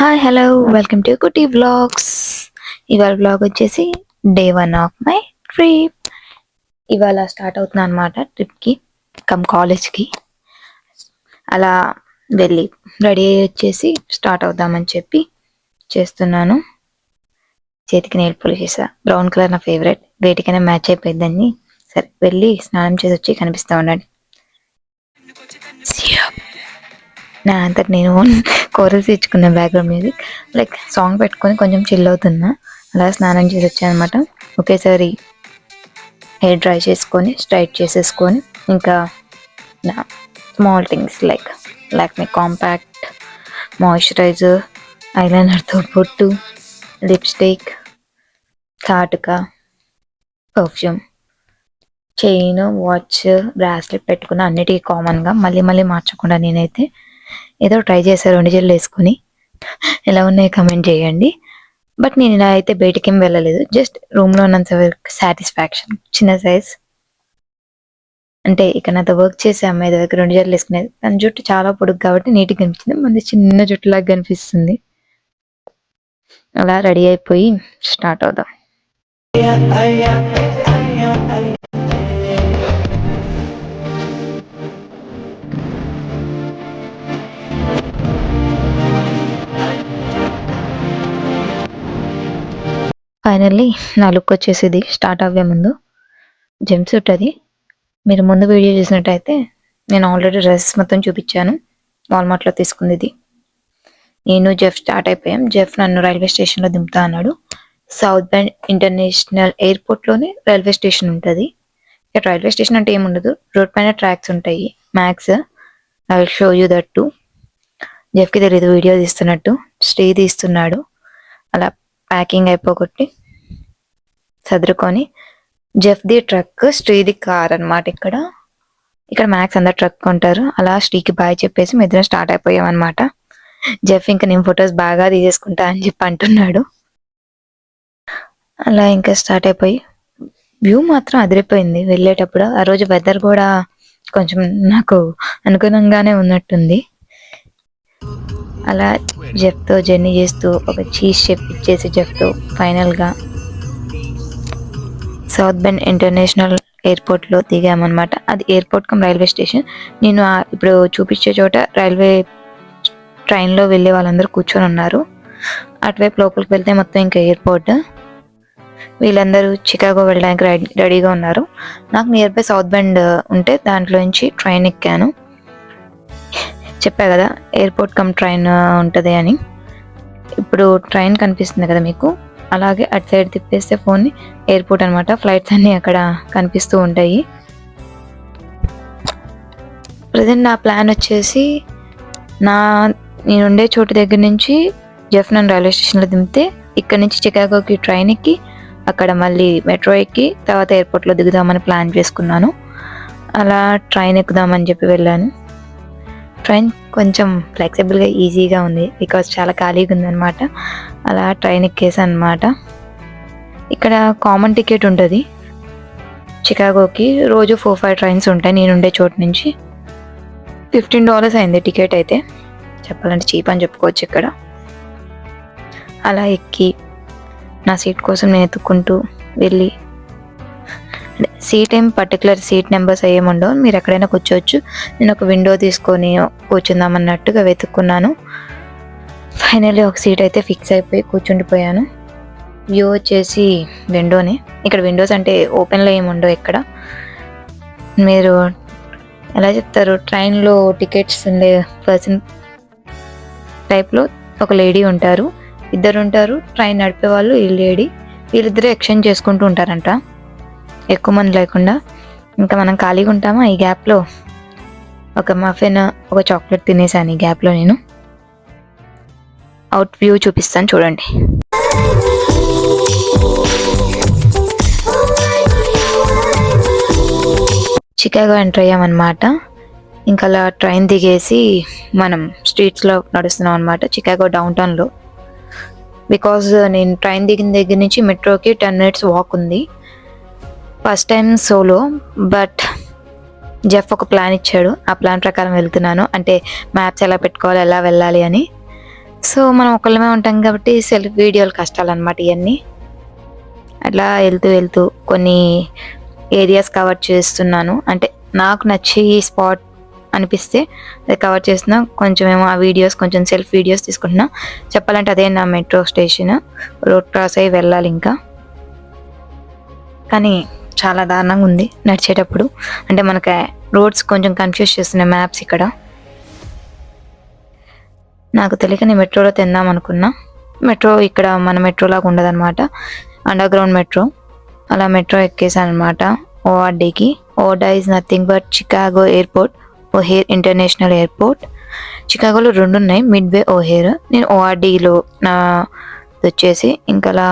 Hi hello welcome to Kutty vlogs. ఇవాళ vlog వచ్చేసి day 1 of my trip. ఇవాళ start అవుతున్నా అనమాట ట్రిప్కి కాలేజ్కి. అలా వెళ్ళి రెడీ అయ్యి వచ్చేసి స్టార్ట్ అవుదామని చెప్పి చేస్తున్నాను. చేతికి నెయిల్ పాలిష్ చేసా, బ్రౌన్ కలర్ నా ఫేవరెట్, వేటికైనా మ్యాచ్ అయిపోయిందని సరే వెళ్ళి స్నానం చేసి వచ్చి కనిపిస్తూ ఉండండి. నా అంతటి నేను కోరస్ ఇచ్చుకున్న బ్యాక్గ్రౌండ్ మ్యూజిక్ లైక్ సాంగ్ పెట్టుకొని కొంచెం చిల్ అవుతున్నా. అలా స్నానం చేసి వచ్చానమాట. ఒకేసారి హెయిర్ డ్రై చేసుకొని స్ట్రైట్ చేసేసుకొని ఇంకా నా small things like Lakme compact moisturiser, ఐలైనర్తో పొట్టు, లిప్స్టిక్, కాటుక, పర్ఫ్యూమ్, చైన్, వాచ్, బ్రాస్లెట్ పెట్టుకున్న అన్నిటికీ కామన్గా మళ్ళీ మళ్ళీ మార్చకుండా నేనైతే ఏదో ట్రై చేశారు 2 జడలు వేసుకొని. ఎలా ఉన్నాయో కమెంట్ చేయండి. బట్ నేను ఇలా అయితే బయటికి ఏం వెళ్ళలేదు, జస్ట్ రూమ్లో ఉన్నంత వరకు సాటిస్ఫాక్షన్. చిన్న సైజ్ అంటే ఇక్కడ నాతో వర్క్ చేసే అమ్మాయి దగ్గర 2 జడలు వేసుకునేది. తన జుట్టు చాలా పొడుగు కాబట్టి నీట్గా కనిపించింది, మంది చిన్న జుట్టులాగా కనిపిస్తుంది. అలా రెడీ అయిపోయి స్టార్ట్ అవుదాం. ఫైనల్లీ నా లుక్ వచ్చేసేది స్టార్ట్ అవ్వే ముందు జంప్ సూట్. అది మీరు ముందు వీడియో చూసినట్టయితే నేను ఆల్రెడీ డ్రెస్ మొత్తం చూపించాను. వాల్మార్ట్లో తీసుకుంది ఇది. నేను జెఫ్ స్టార్ట్ అయిపోయాం. జెఫ్ నన్ను రైల్వే స్టేషన్లో దింపుతా అన్నాడు. సౌత్ బెండ్ ఇంటర్నేషనల్ ఎయిర్పోర్ట్లోనే రైల్వే స్టేషన్ ఉంటుంది. ఇక్కడ రైల్వే స్టేషన్ అంటే ఏముండదు, రోడ్ పైన ట్రాక్స్ ఉంటాయి Max. I will show you that too. జెఫ్కి తెలియదు వీడియో తీస్తున్నట్టు, స్టే తీస్తున్నాడు. అలా ప్యాకింగ్ అయిపోగొట్టి సదురుకొని జెఫ్ది ట్రక్, శ్రీది కార్ అనమాట. ఇక్కడ మ్యాక్స్ అందరు ట్రక్ ఉంటారు. అలా శ్రీకి బాయ్ చెప్పేసి మీ ఇద్దరం స్టార్ట్ అయిపోయాం అనమాట. జెఫ్ ఇంకా నేను ఫొటోస్ బాగా తీసేసుకుంటా అని చెప్పి అంటున్నాడు. అలా ఇంకా స్టార్ట్ అయిపోయి వ్యూ మాత్రం అదిరిపోయింది వెళ్ళేటప్పుడు. ఆ రోజు వెదర్ కూడా కొంచెం నాకు అనుగుణంగానే ఉన్నట్టుంది. అలా జెఫ్తో జర్నీ చేస్తూ ఒక చీజ్ షేప్ ఇచ్చేసి జెఫ్తో ఫైనల్గా సౌత్ బెండ్ ఇంటర్నేషనల్ ఎయిర్పోర్ట్లో దిగామన్నమాట. అది ఎయిర్పోర్ట్ కమ్ రైల్వే స్టేషన్. నేను ఇప్పుడు చూపించే చోట రైల్వే ట్రైన్లో వెళ్ళే వాళ్ళందరూ కూర్చొని ఉన్నారు. అటువైపు లోపలికి వెళ్తే మొత్తం ఇంకా ఎయిర్పోర్ట్. వీళ్ళందరూ చికాగో వెళ్ళడానికి రెడీగా ఉన్నారు. నాకు నియర్ బై సౌత్ బెండ్ ఉంటే దాంట్లో నుంచి ట్రైన్ ఎక్కాను. చెప్పా కదా ఎయిర్పోర్ట్ కమ్ ట్రైన్ ఉంటుంది అని. ఇప్పుడు ట్రైన్ కనిపిస్తుంది కదా మీకు, అలాగే అటు సైడ్ తిప్పేస్తే ఫోన్ని ఎయిర్పోర్ట్ అనమాట. ఫ్లైట్స్ అన్నీ అక్కడ కనిపిస్తూ ఉంటాయి. ప్రజెంట్ నా ప్లాన్ వచ్చేసి నేనుండే చోటు దగ్గర నుంచి జెఫ్ నన్ను రైల్వే స్టేషన్లో దింపితే ఇక్కడ నుంచి చికాగోకి ట్రైన్ ఎక్కి అక్కడ మళ్ళీ మెట్రో ఎక్కి తర్వాత ఎయిర్పోర్ట్లో దిగుదామని ప్లాన్ చేసుకున్నాను. అలా ట్రైన్ ఎక్కుదామని చెప్పి వెళ్ళాను. ట్రైన్ కొంచెం ఫ్లెక్సిబుల్గా ఈజీగా ఉంది బికాజ్ చాలా ఖాళీగా ఉందన్నమాట. అలా ట్రైన్ ఎక్కేసాను అనమాట. ఇక్కడ కామన్ టికెట్ ఉంటుంది చికాగోకి. రోజు 4-5 ట్రైన్స్ ఉంటాయి నేనుండే చోటు నుంచి. $15 అయింది టికెట్ అయితే. చెప్పాలంటే చీప్ అని చెప్పుకోవచ్చు ఇక్కడ. అలా ఎక్కి నా సీట్ కోసం నేను ఎత్తుక్కుంటూ వెళ్ళి, సీట్ ఏం పర్టికులర్ సీట్ నెంబర్స్ ఏముండవు, మీరు ఎక్కడైనా కూర్చోవచ్చు. నేను ఒక విండో తీసుకొని కూర్చుందామన్నట్టుగా వెతుక్కున్నాను. ఫైనల్లీ ఒక సీట్ అయితే ఫిక్స్ అయిపోయి కూర్చుండిపోయాను. వ్యూ వచ్చేసి విండోనే. ఇక్కడ విండోస్ అంటే ఓపెన్లో ఏముండవు ఇక్కడ. మీరు ఎలా చెప్తారు, ట్రైన్లో టికెట్స్ ఉండే పర్సన్ టైప్లో ఒక లేడీ ఉంటారు, ఇద్దరు ఉంటారు. ట్రైన్ నడిపే వాళ్ళు ఈ లేడీ, వీళ్ళిద్దరూ ఎక్స్చేంజ్ చేసుకుంటూ ఉంటారంట ఎక్కువ మంది లేకుండా. ఇంకా మనం ఖాళీగా ఉంటామా, ఈ గ్యాప్లో ఒక మఫిన్, ఒక చాక్లెట్ తినేసాను. ఈ గ్యాప్లో నేను అవుట్ వ్యూ చూపిస్తాను చూడండి. చికాగో ఎంటర్ అయ్యామన్నమాట. ఇంకా అలా ట్రైన్ దిగేసి మనం స్ట్రీట్స్లో నడుస్తున్నాం అనమాట చికాగో డౌన్ టౌన్లో. బికాజ్ నేను ట్రైన్ దిగిన దగ్గర నుంచి మెట్రోకి 10 minutes వాక్ ఉంది. First time solo, but Jeff ఒక ప్లాన్ ఇచ్చాడు, ఆ ప్లాన్ ప్రకారం వెళ్తున్నాను. అంటే మ్యాప్స్ ఎలా పెట్టుకోవాలి, ఎలా వెళ్ళాలి అని. సో మనం ఒకళ్ళమే ఉంటాం కాబట్టి సెల్ఫ్ వీడియోలు కష్టాలన్నమాట ఇవన్నీ. అట్లా వెళ్తూ వెళ్తూ కొన్ని ఏరియాస్ కవర్ చేస్తున్నాను. అంటే నాకు నచ్చి స్పాట్ అనిపిస్తే అది కవర్ చేస్తున్నా. కొంచెం ఏమో ఆ వీడియోస్ కొంచెం సెల్ఫ్ వీడియోస్ తీసుకుంటున్నా. చెప్పాలంటే అదే నా మెట్రో స్టేషన్. రోడ్ క్రాస్ అయ్యి వెళ్ళాలి ఇంకా. కానీ చాలా దారుణంగా ఉంది నడిచేటప్పుడు. అంటే మనకి రోడ్స్ కొంచెం కన్ఫ్యూజ్ చేస్తున్నాయి మ్యాప్స్ ఇక్కడ. నాకు తెలియక నేను మెట్రోలో తిందాం అనుకున్నా. మెట్రో ఇక్కడ మన మెట్రో లాగా ఉండదన్నమాట, అండర్ గ్రౌండ్ మెట్రో. అలా మెట్రో ఎక్కేసాను అనమాట ఓఆర్డీకి. O R D is nothing but Chicago airport, O'Hare international airport. చికాగోలో 2 ఉన్నాయి, మిడ్వే, ఓహేర్. నేను ఓఆర్డీలో నా వచ్చేసి ఇంకా అలా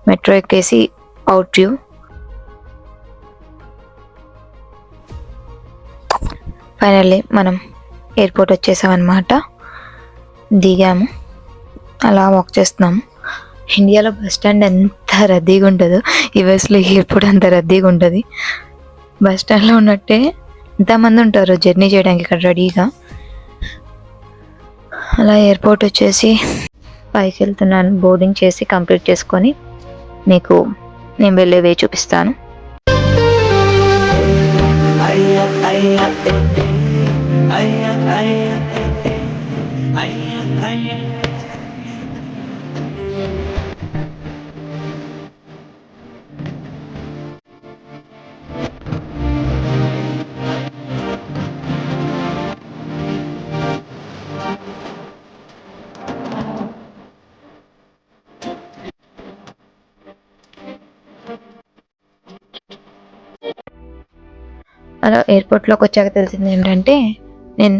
మెట్రో ఎక్కేసి అవుట్ వ్యూ. ఫైనల్లీ మనం ఎయిర్పోర్ట్ వచ్చేసామన్నమాట. దిగాము, అలా వాక్ చేస్తున్నాము. ఇండియాలో బస్ స్టాండ్ ఎంత రద్దీగా ఉంటుందో యూఎస్లో ఎయిర్పోర్ట్ అంత రద్దీగా ఉంటుంది. బస్ స్టాండ్లో ఉన్నట్టే ఎంతమంది ఉంటారు జర్నీ చేయడానికి ఇక్కడ రెడీగా. అలా ఎయిర్పోర్ట్ వచ్చేసి పైకి వెళ్తున్నాను. బోర్డింగ్ చేసి కంప్లీట్ చేసుకొని మీకు నేను వెళ్ళే వే చూపిస్తాను. అలా ఎయిర్పోర్ట్లోకి వచ్చాక తెలిసింది ఏంటంటే నేను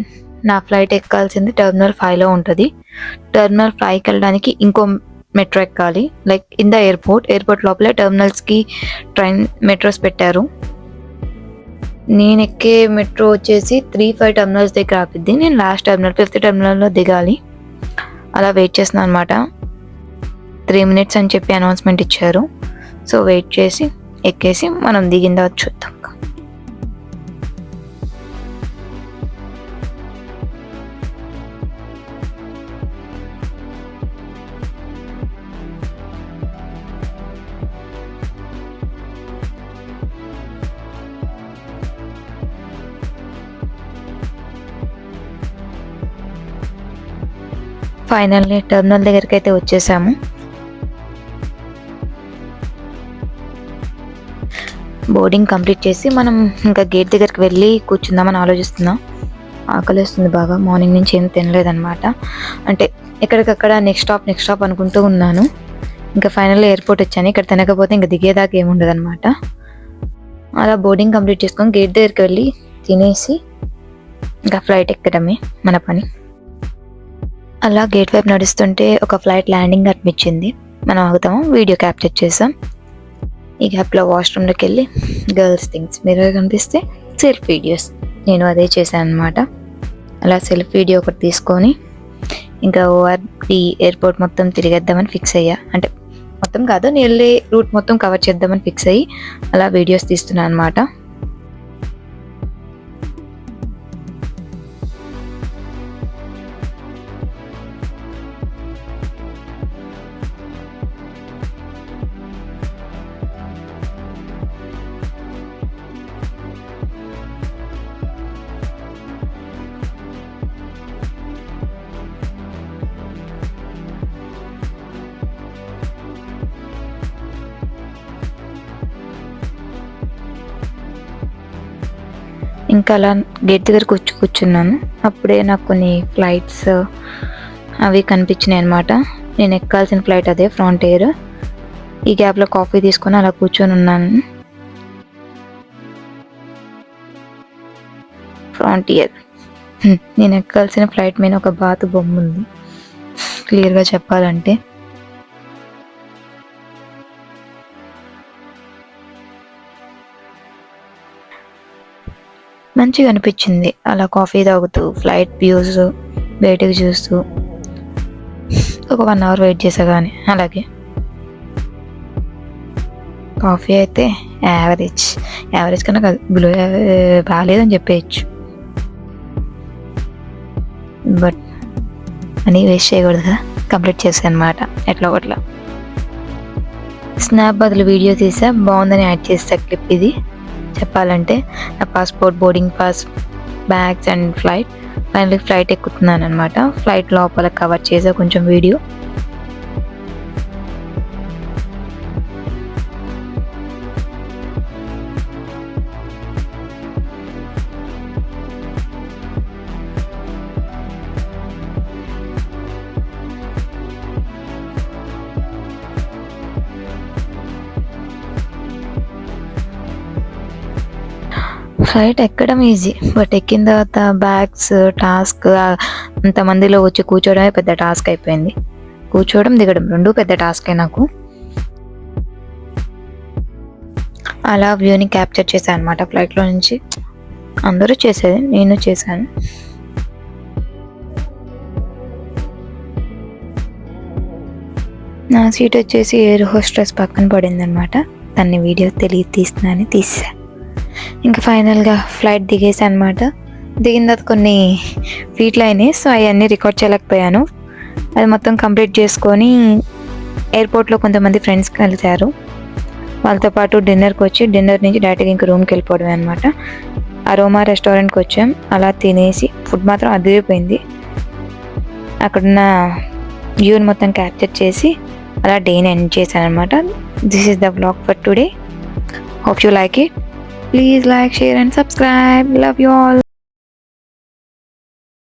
నా ఫ్లైట్ ఎక్కాల్సింది టెర్మినల్ 5లో ఉంటుంది. టెర్మినల్ 5కి వెళ్ళడానికి ఇంకో మెట్రో ఎక్కాలి. లైక్ ఇన్ ద ఎయిర్పోర్ట్ లోపలే టెర్మినల్స్కి ట్రైన్ మెట్రోస్ పెట్టారు. నేను ఎక్కే మెట్రో వచ్చేసి 3-5 టెర్మినల్స్ దగ్గర ఆపిద్ది. నేను లాస్ట్ టెర్మినల్ 5th టెర్మినల్లో దిగాలి. అలా వెయిట్ చేస్తున్నాను అనమాట. 3 minutes అని చెప్పి అనౌన్స్మెంట్ ఇచ్చారు. సో వెయిట్ చేసి ఎక్కేసి మనం దిగిందా చూద్దాం. ఫైనల్లీ టెర్మినల్ దగ్గరికి అయితే వచ్చేసాము. బోర్డింగ్ కంప్లీట్ చేసి మనం ఇంకా గేట్ దగ్గరికి వెళ్ళి కూర్చుందామని ఆలోచిస్తున్నాం. ఆకలిస్తుంది బాగా, మార్నింగ్ నుంచి ఏం తినలేదన్నమాట. అంటే ఎక్కడికక్కడ నెక్స్ట్ స్టాప్ అనుకుంటూ ఉన్నాను. ఇంకా ఫైనల్లీ ఎయిర్పోర్ట్ వచ్చాను. ఇక్కడ తినకపోతే ఇంకా దిగేదాకా ఏముండదు అనమాట. అలా బోర్డింగ్ కంప్లీట్ చేసుకొని గేట్ దగ్గరికి వెళ్ళి తినేసి ఇంకా ఫ్లైట్ ఎక్కడమే మన పని. అలా గేట్ వైపు నడుస్తుంటే ఒక ఫ్లైట్ ల్యాండింగ్ అనిపించింది. మనం ఆగుతాము, వీడియో క్యాప్చర్ చేసాం. ఈ గ్యాప్లో వాష్రూమ్లోకి వెళ్ళి గర్ల్స్ థింగ్స్ మిర్రర్ కనిపిస్తే సెల్ఫ్ వీడియోస్, నేను అదే చేశాను అనమాట. అలా సెల్ఫ్ వీడియో ఒకటి తీసుకొని ఇంకా ఓఆర్డి ఎయిర్పోర్ట్ మొత్తం తిరిగేద్దామని ఫిక్స్ అయ్యా. అంటే మొత్తం కాదు, నేను వెళ్ళే రూట్ మొత్తం కవర్ చేద్దామని ఫిక్స్ అయ్యి అలా వీడియోస్ తీస్తున్నాను అనమాట. ఇంకా అలా గేట్ దగ్గర కూర్చున్నాను. అప్పుడే నాకు కొన్ని ఫ్లైట్స్ అవి కనిపించినాయి అనమాట. నేను ఎక్కాల్సిన ఫ్లైట్ అదే, ఫ్రాంటియర్. ఈ గ్యాప్లో కాఫీ తీసుకొని అలా కూర్చొని ఉన్నాను. ఫ్రాంటియర్, నేను ఎక్కాల్సిన ఫ్లైట్ మీద ఒక బాతు బొమ్మ ఉంది. క్లియర్గా చెప్పాలంటే మంచిగా అనిపించింది. అలా కాఫీ తాగుతూ ఫ్లైట్ వ్యూస్ బయటకు చూస్తూ ఒక 1 hour వెయిట్ చేసా. కానీ అలాగే కాఫీ అయితే యావరేజ్ కన్నా కాదు, బాగాలేదని చెప్పేయచ్చు. బట్ మనీ వేస్ట్ చేయకూడదు కదా, కంప్లీట్ చేశాను అనమాట ఎట్లా ఒకట్లా. స్నాప్ బదులు వీడియో తీసా, బాగుందని యాడ్ చేసా క్లిప్ ఇది. చెప్పాలంటే నా passport, boarding pass, bags and flight. Finally flight ఎక్కుతున్నాను అనమాట. ఫ్లైట్ లోపల కవర్ చేసా కొంచెం వీడియో. ఫ్లైట్ ఎక్కడం ఈజీ, బట్ ఎక్కిన తర్వాత బ్యాగ్స్ టాస్క్, అంతమందిలో వచ్చి కూర్చోవడమే పెద్ద టాస్క్ అయిపోయింది. కూర్చోవడం దిగడం రెండూ పెద్ద టాస్కే నాకు. అలా వ్యూని క్యాప్చర్ చేశాను అనమాట ఫ్లైట్లో నుంచి. అందరూ చేసేది, నేను చేశాను. నా సీట్ వచ్చేసి ఎయిర్ హోస్టెస్ పక్కన పడింది అనమాట. దాన్ని వీడియో తీస్తున్నాను, తీసా. ఇంకా ఫైనల్గా ఫ్లైట్ దిగేసి అనమాట. దిగిన తర్వాత కొన్ని ఫీట్లు అయినాయి, సో అవన్నీ రికార్డ్ చేయలేకపోయాను. అది మొత్తం కంప్లీట్ చేసుకొని ఎయిర్పోర్ట్లో కొంతమంది ఫ్రెండ్స్ కలిశారు. వాళ్ళతో పాటు డిన్నర్కి వచ్చి, డిన్నర్ నుంచి డైరెక్ట్గా ఇంకా రూమ్కి వెళ్ళిపోవడమే అనమాట. అరోమా రెస్టారెంట్కి వచ్చాం. అలా తినేసి ఫుడ్ మాత్రం అదిరిపోయింది. అక్కడున్న వ్యూని మొత్తం క్యాప్చర్ చేసి అలా డేని ఎండ్ చేశాను అనమాట. This is the vlog for today. Hope you like it. Please like, share and subscribe. Love you all.